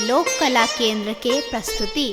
लोक कला केंद्र के प्रस्तुति।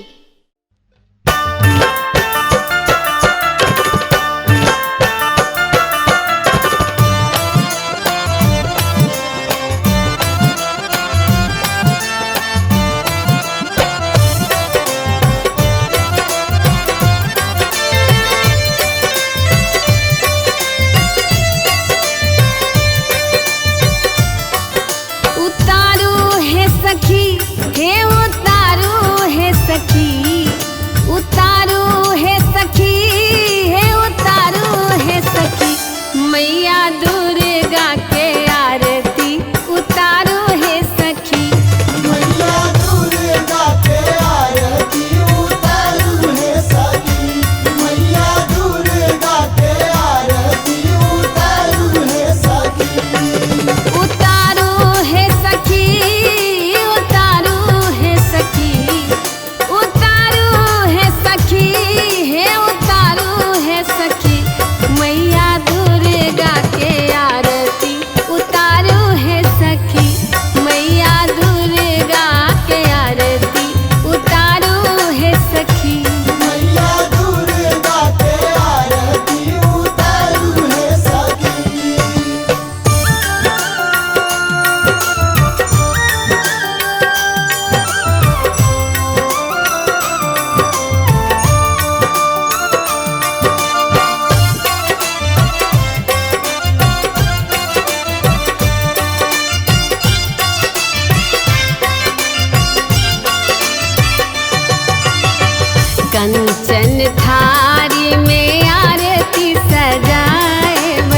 कंचन थारी में आरती सजाएब,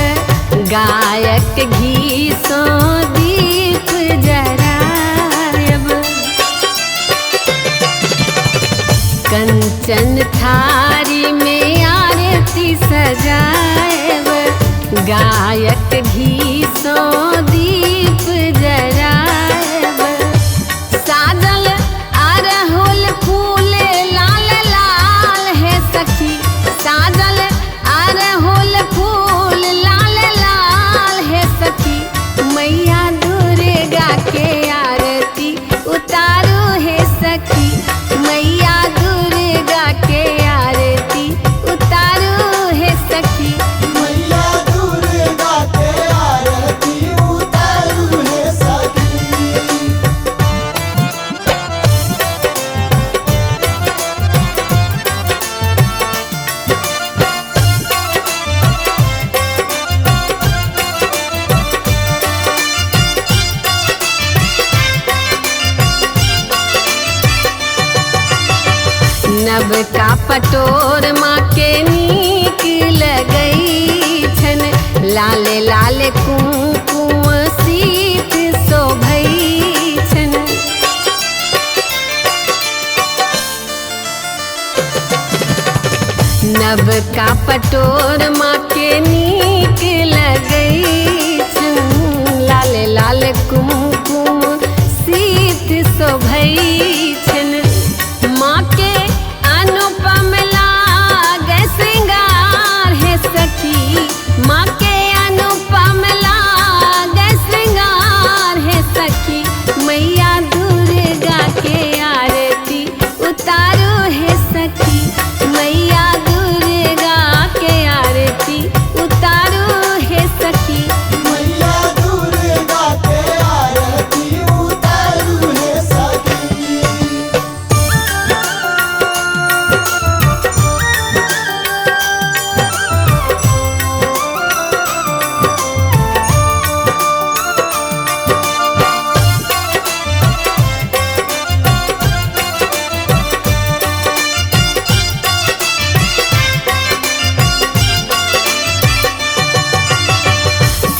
गायक घी सो दीप जराएब। कंचन थारी में आरती सजाएब, गायक घी सो दीप जराएब। साजल अरहुल फूल साजल अरहुल फूल लाल लाल है सखी, मैया दुर्गा के आरती उतारो है सखी, मैया दुर्गा के आरती उतारो है सखी, मैया दुर्गा के आरती उतारो है सखी। नव का पटोर माँ के नीक लगई छन, लाले लाले कुमकुम सीत शोभई छन। नव का पटोर माँ के नीक लगई छन, लाले लाले कुमकुम सीत शोभई छन। माँ के अनुपम लागे श्रृंगार है सखी, माँ के अनुपम लागे श्रृंगार है सखी, मैया दुर्गा के आरती उतारो है सखी, मैया दुर्गा के आरती उतारो है सखी, मैया दुर्गा के आरती उतारो है सखी।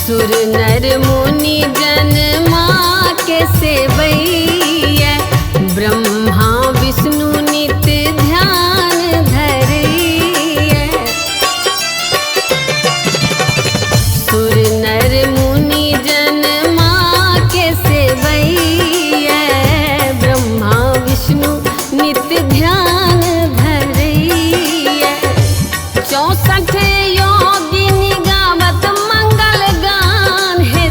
सुर नर मुनि जन माँ के सेवैया, ब्रह्मा विष्णु नित ध्यान धरैया। सुर नर मुनि जन माँ के सेवैया, ब्रह्मा विष्णु नित ध्यान धरैया। 64 योगिनी गावत मंगल गान है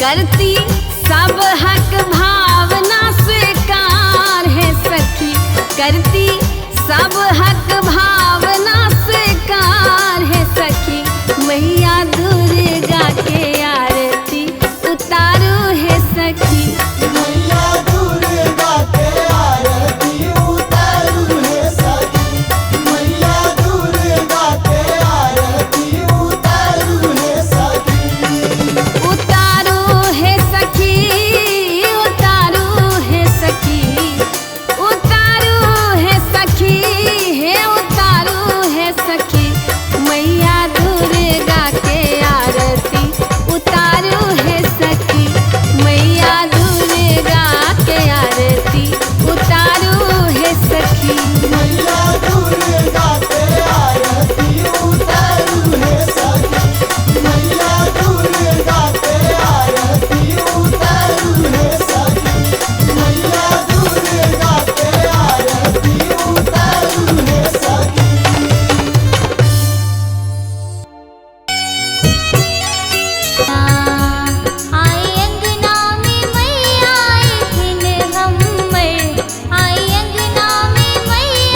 करती सब हक भावना स्वीकार है सखी, करती सब हक भावना स्वीकार है सखी। मैया दुर्गा के आरती उतारू है सखी, मैया दुर्गा के आरती उतारू है सखी, मैया दुर्गा के आरती उतारू है सखी। उतारू है सखी, उतारू है सखी, उतारू है सखी, है उतारू है सखी। मैया दुर्गा के आरती उतारू है सखी, मैया दुर्गा के आरती उतारू है सखी। मैया दुर्गा के आरती उतारू है सखी, मैया दुर्गा के आरती उतारू है सखी, मैया दुर्गा के आरती उतारू है सखी। आई अंगना में मैया आई थिन हमर, आई अंगना में मैया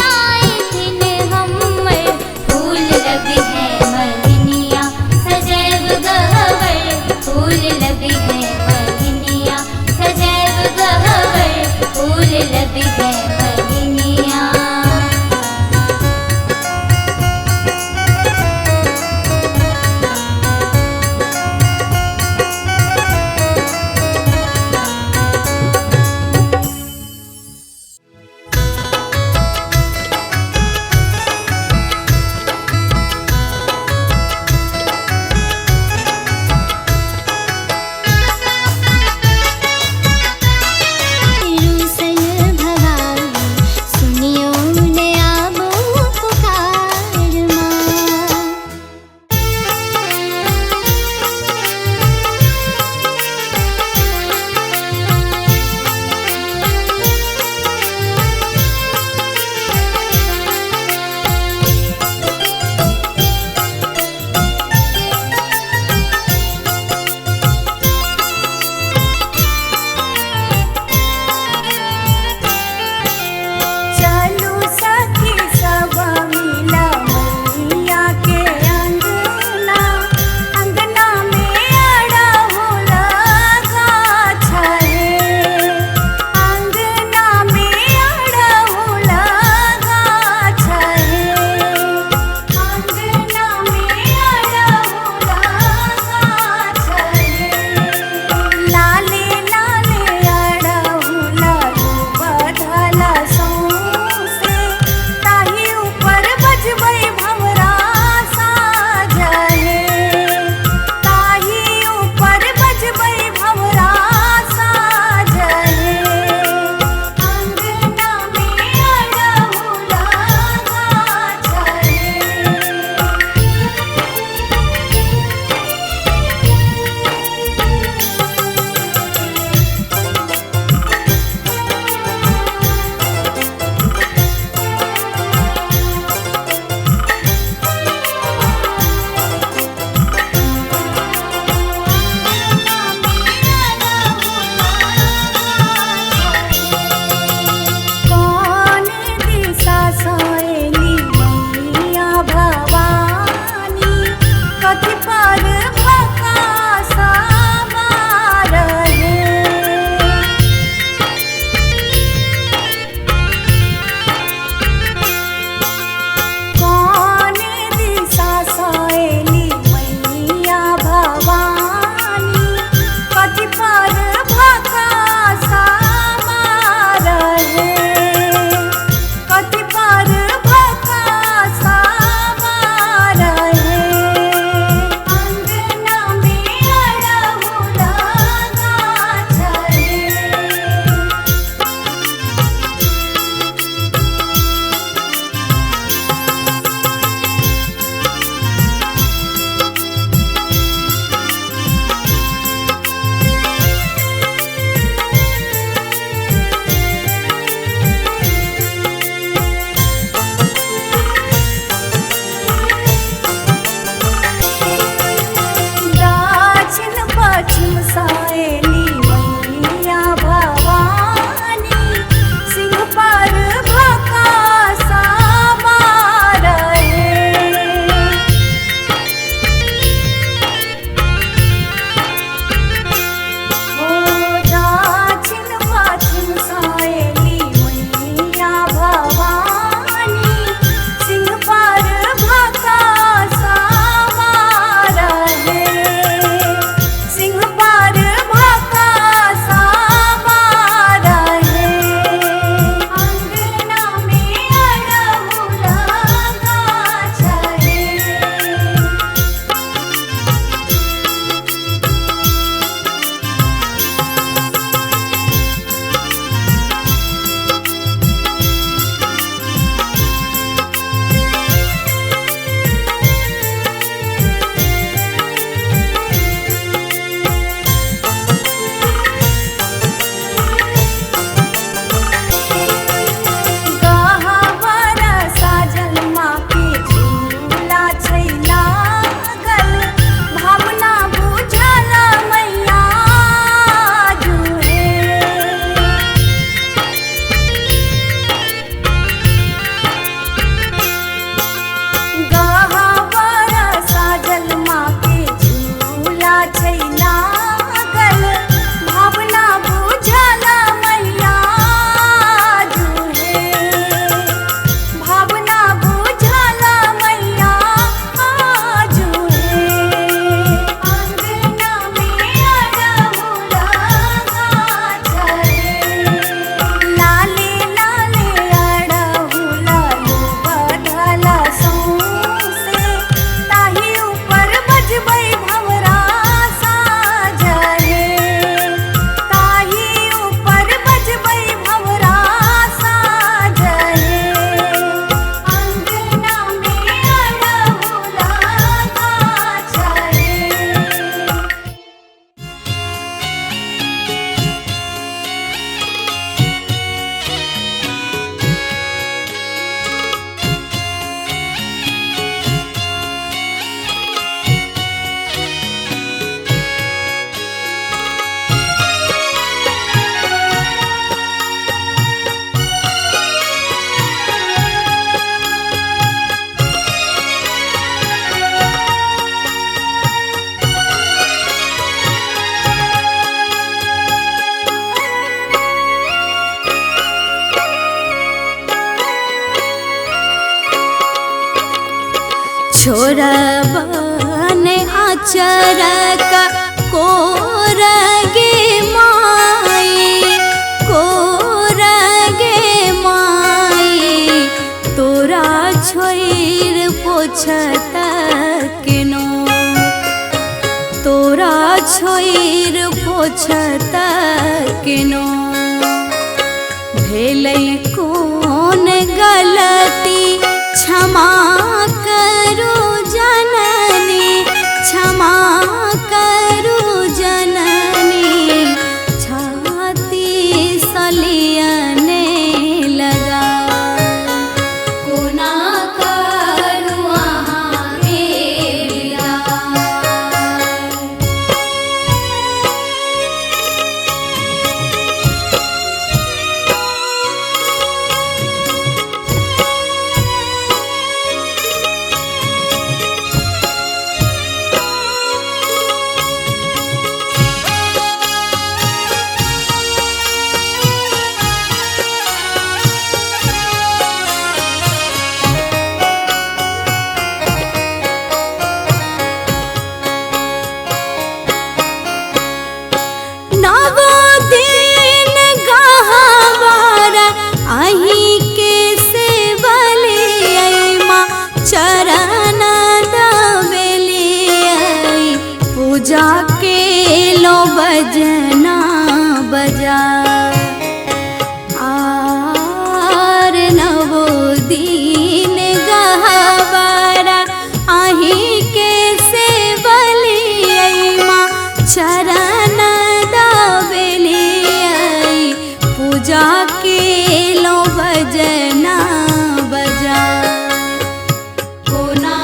छोरबन आचरक कोरगे माई तोरा छोइर पोछत किनो तोरा छोइर पोछत किनो भेलै कोन गलती क्षमा करू जननी क्षमा करू जननी छाती सलियने लगा कोना करू अहाँ के विदा। जाके लो बजना बजा आर नवो दिन गहवारा आही के से बलिया चरण दाबेलिया पूजा के लो बजना बजा कोना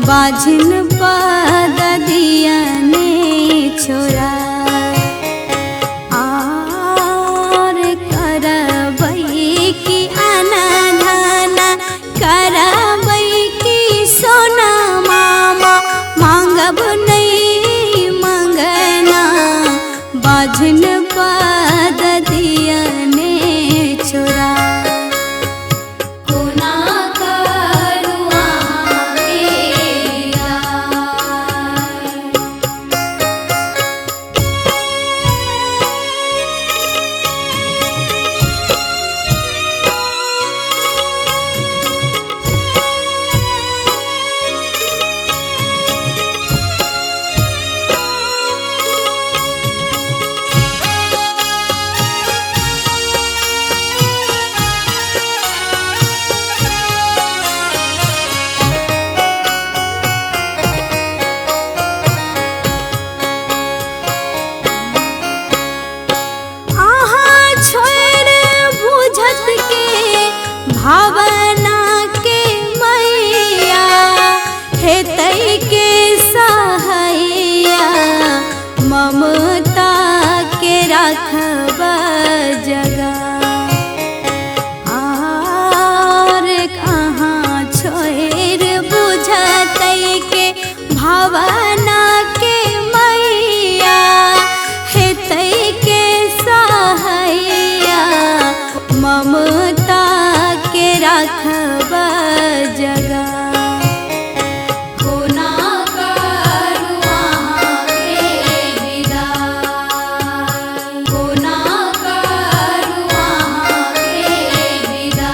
बाझिन पद दियने छोरा आर करबै की अनधन करबै की सोना मामा मांगब नहीं मंगना बाझिन पद दियने छोरा भावना के मैया हेतै के सहैया ममता के राखब जगा आर कहाँ छोड़ बुझतै के भावना के मैया हेतै के सहैया ममता के राखब जगा कोना करू अहाँ के विदा कोना करू अहाँ के विदा।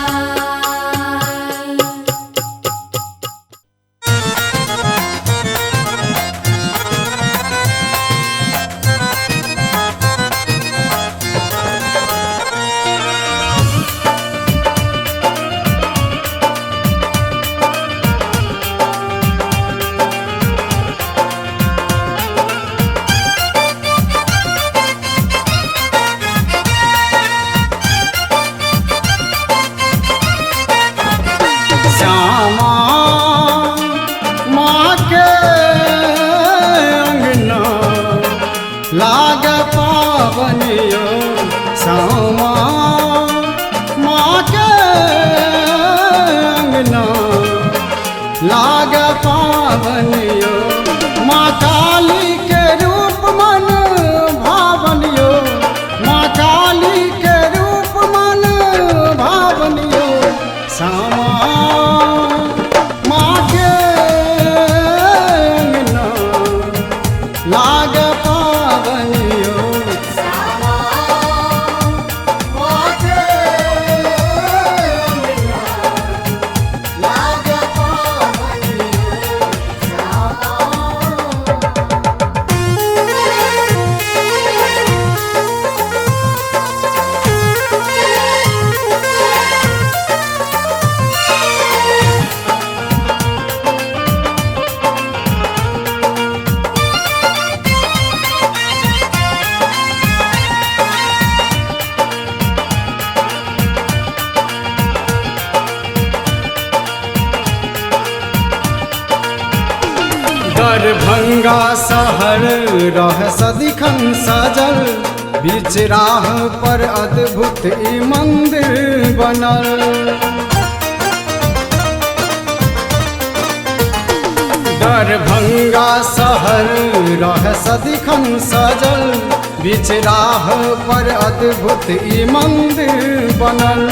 दरभंगा शहर रह सदिखन सजल, बीच राह पर अद्भुत ई मंदिर बनल। दरभंगा शहर रह सदिखन सजल, बीच राह पर अद्भुत ई मंदिर बनल।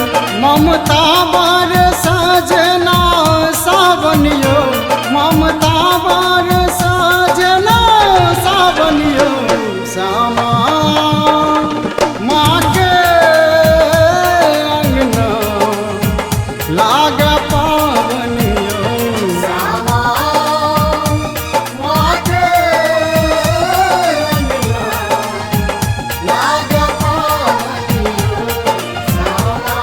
ममता बर सजना सावनियो, ममता बर सजना सावनियो, श्यामा माँ के अंगना लाग पावनियो, श्यामा माँ के अंगना लाग पावनियो, श्यामा।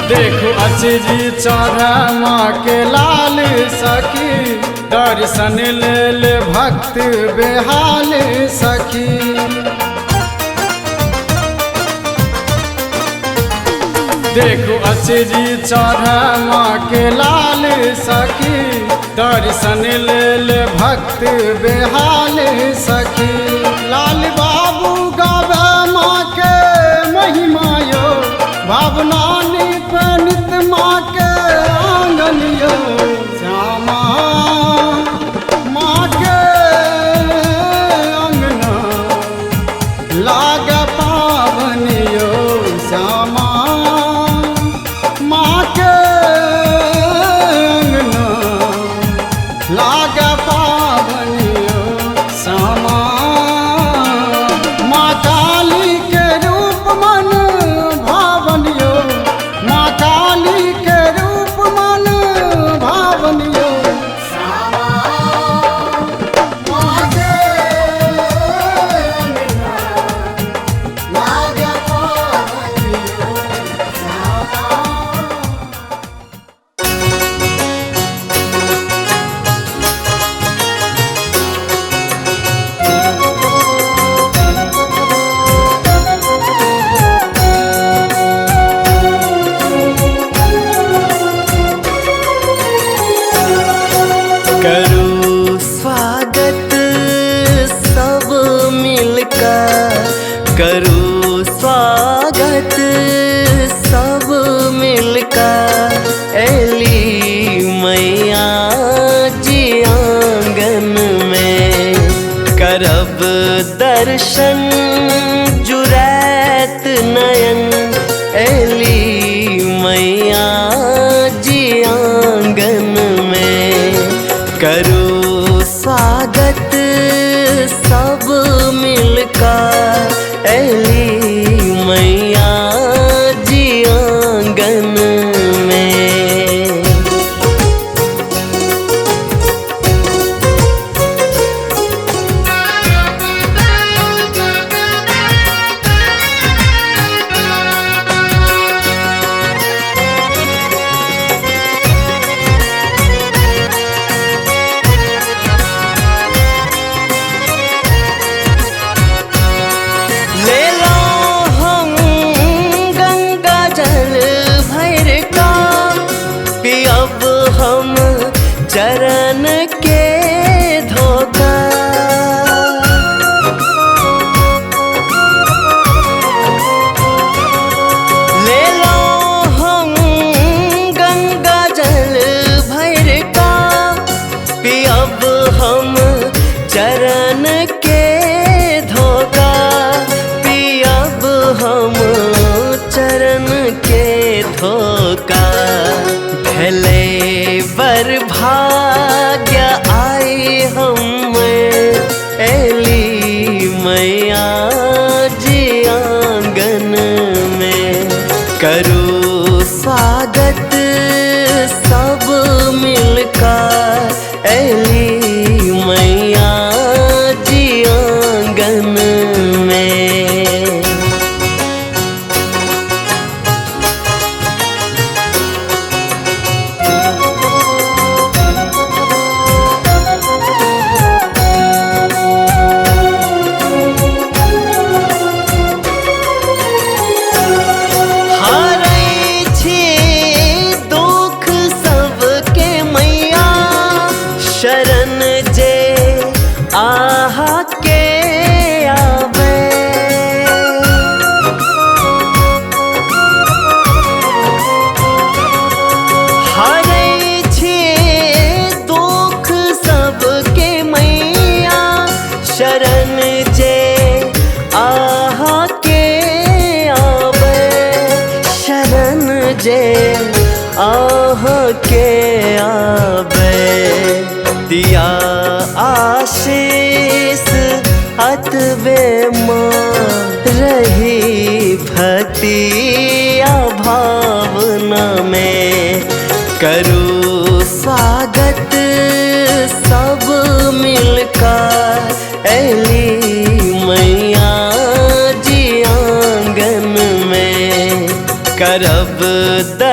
देखो अचरी चढ़ माँ के लाल सखी, दर्शन ले ले भक्त बेहाल सखी। देखो अचरी चढ़ माँ के लाल सखी, दर्शन ले ले भक्त बेहाल सखी। लाल बाबू गावे माँ के महिमा यो, भावना नित माँ के आंगनियो, श्यामा माँ के अंगना लाग पावनियो, श्यामा माँ के अंगना लाग पावनियो, श्यामा। माँ काली के रूप मन भावनियो, माँ काली के रूप मन भावनियो, श्यामा माँ के अंगना लाग पावनियो, श्यामा। करो स्वागत सब मिलकर, करो स्वागत सब मिलकर, एली मैया जी आंगन में करब दर्शन जुरैत नयन, एली मैया जी आंगन में करो स्वागत सब मिलकर, एली मैया जी आंगन में। ले लो हम गंगा जल भर का, पियब हम चरण के धोखा। ले लो हम गंगा जल भर का, पियब हम चरण के धोखा, पियब हम चरण के धोखा। भले बर भाग्य आए हम, एली मैया जी आंगन में करो स्वागत सब मिलकर, एली मैया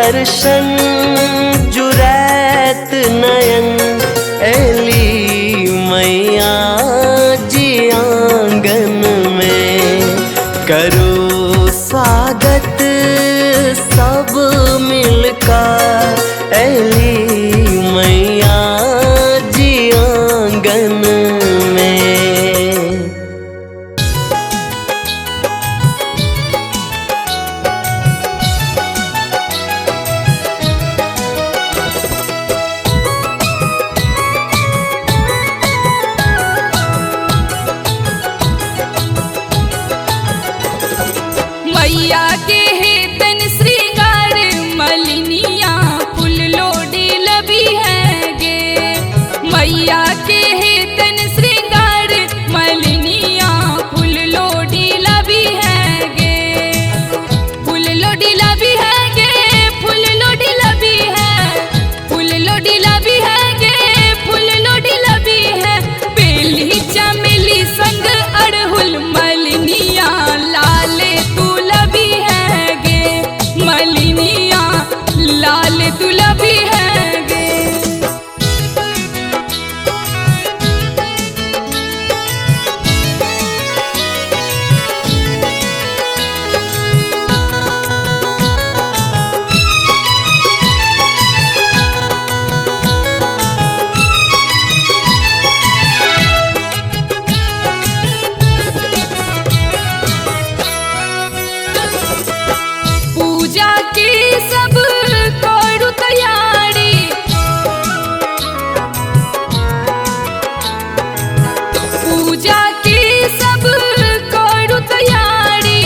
दर्शन जुरैत नयन एली मैया जी आंगन में। करो स्वागत सब मिलकर एली मैया जी आंगन में। मैया के हेतन श्रृंगार मलिनिया फूल लोडी लबी है गे। मैया के हेतन श्रृंगार मलिनिया फूल लोडी लबी है गे। फूल लोडी लबी है गे, फूल लोडी लबी है, फूल लोडी लबी है गे, फूल लोडी लबी है। बेली चमेली संग अड़हुल मलिनिया लाल तू लबी है गे। मलिनिया लाल तू लबी है गे। पूजा की सब करू तैयारी, पूजा की सब करू तैयारी।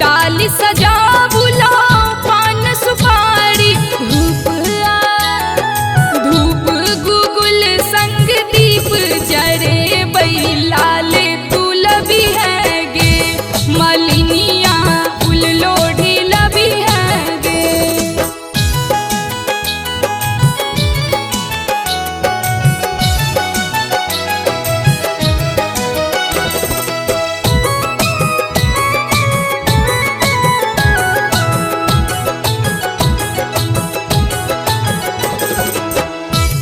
डाली सजा बुलाओ पान सुपारी। धूप गुगुल संग दीप जरे बई लाल तू लबी है गे। मलिनिया फूल लोढ़ी लबी है गे।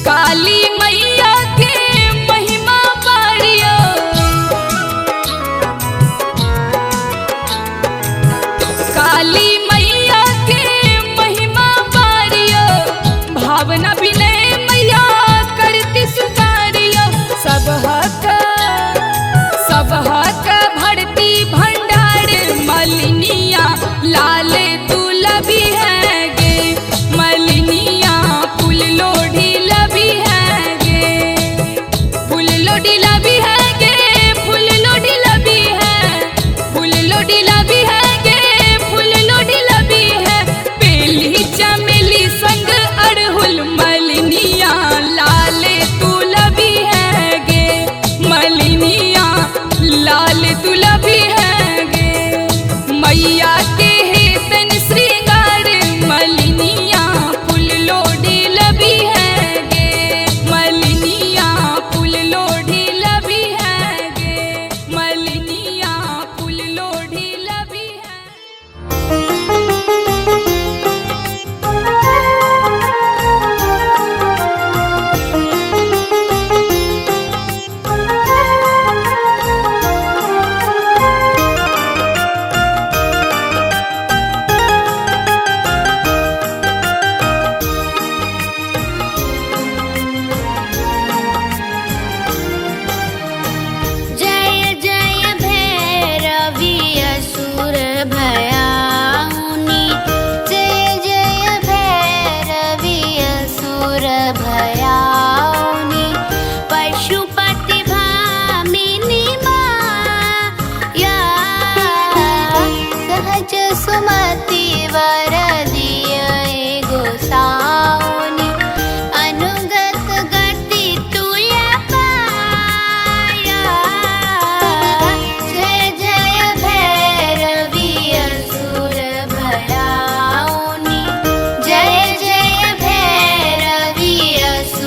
काली मैया के महिमा बारियो, काली मैया के महिमा बारियो। भावना विनय मैया करती सुधारियो। सब हक भरती भंडार मलिनिया लाल तू लबी है गे। मलिनिया फूल लोढ़ी लबी है गे। फूल लोढ़ी लबी है गे, फूल लोढ़ी लबी है, फूल लोढ़ी लबी है गे, फूल लोढ़ी लबी है। बेली चमेली संग अड़हुल मलिनिया लाल तू लबी है गे। मलिनिया लाल तू लबी है गे। मैया के हेतन श्रृंगार मलिनिया फूल लोढ़ी लबी है गे। मलिनिया फूल लोढ़ी लबी है गे। मलिनिया फूल लोढ़ी लबी है। जय जय भैरवी असुर भयाउनी। जय जय भैरवी असुर भयाउनी। पशुपति भामिनी माया सहज सुमति वर दिए गोसाउनी। अनुगत गति तुया पाया। जय जय भैरवी असुर भयाउनी। जय जय भैरवी असुर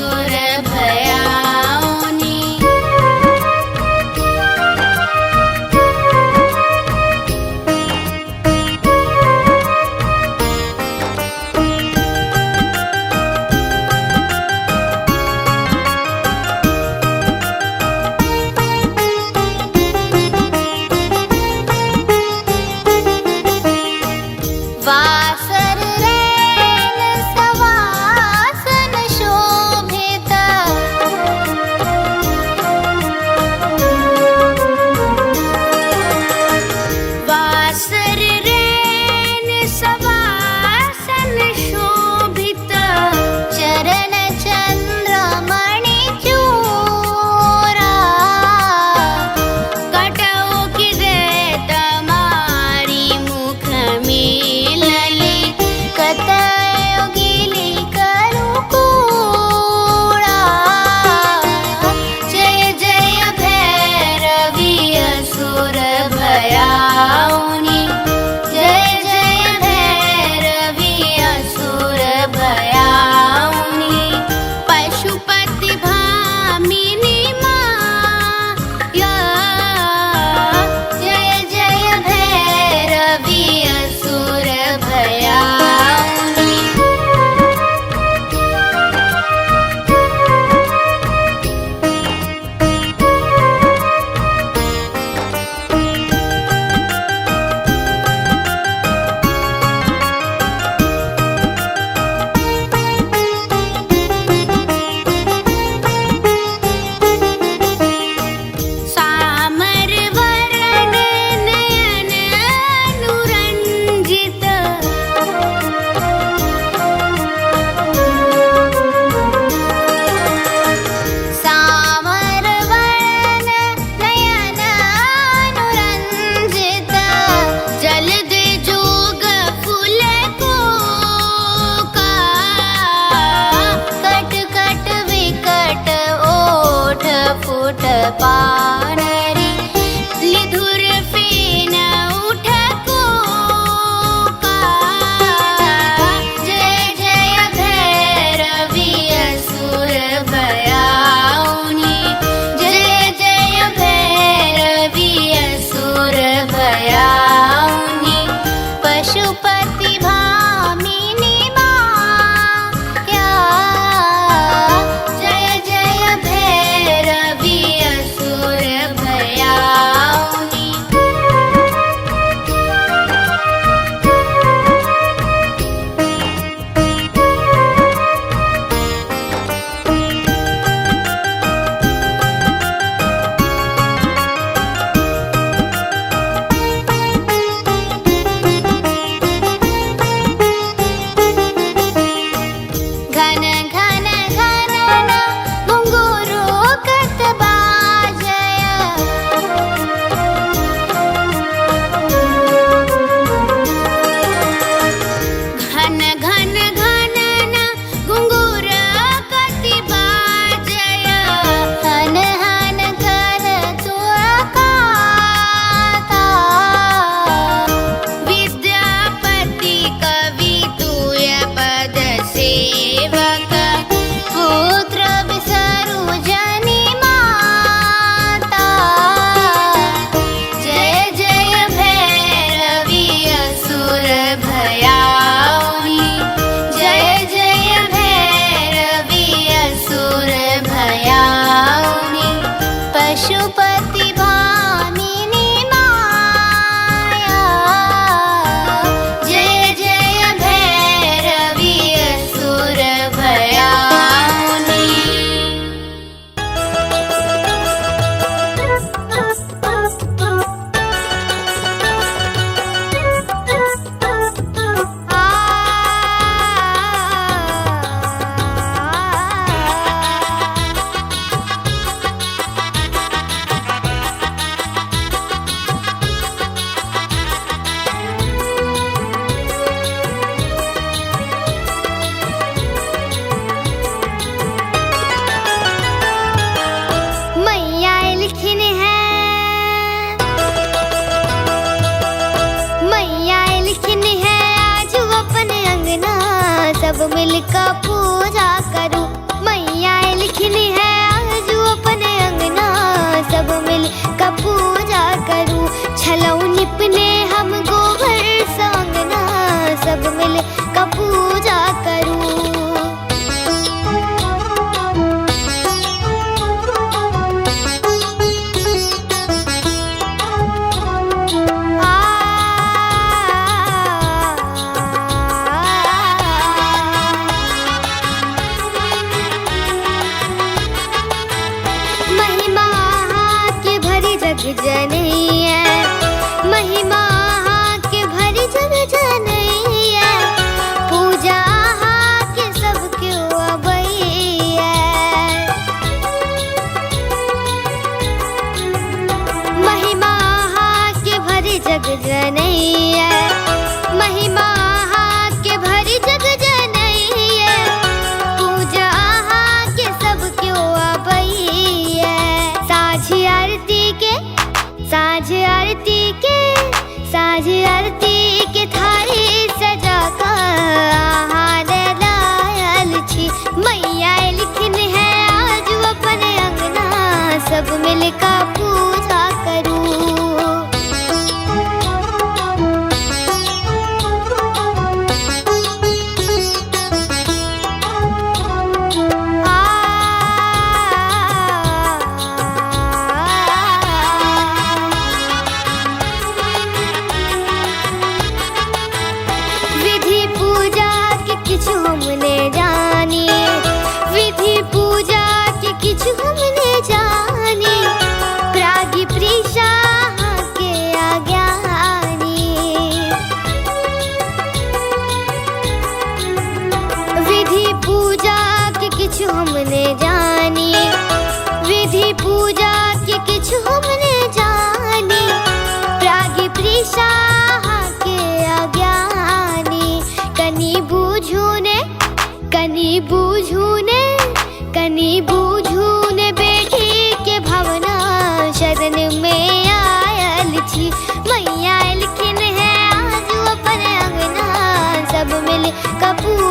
मिल का पूजा करूं। मैया लिखनी है आज अपने अंगना, सब मिल का पूजा करूं। छलौ निपने हम गोबर सांगना, सब मिल का पूजा करूं। महिमा के भरी जग जनैया, महिमा के भरी जग जनैया, पूजा के सब क्यों अबैया। महिमा के भरी जग जनैया, महिमा के भरी जग जनैया, पूजा के सब क्यों अबैया। साझी आरती के साझ आरती के साझ आरती के थारी सजा कर लायल छी। मैया लिखन है आज अपने अंगना, सब मिल का पूजा करूं। विधि पूजा के किछु हमने जानी, विधि पूजा के किछु हमने जानी, प्रागी प्रीषा के अज्ञानी। विधि पूजा के किछु हमने जानी, विधि पूजा के किछु हमने जानी, प्रागी प्रीषा के अज्ञानी। कनी बूझू ने कनी बूझू ने कनी बूझू ने बेटी के भावना, शरण में आयल छी। मैया लिखन है आज अपने अंगना, सब मिल का पूजा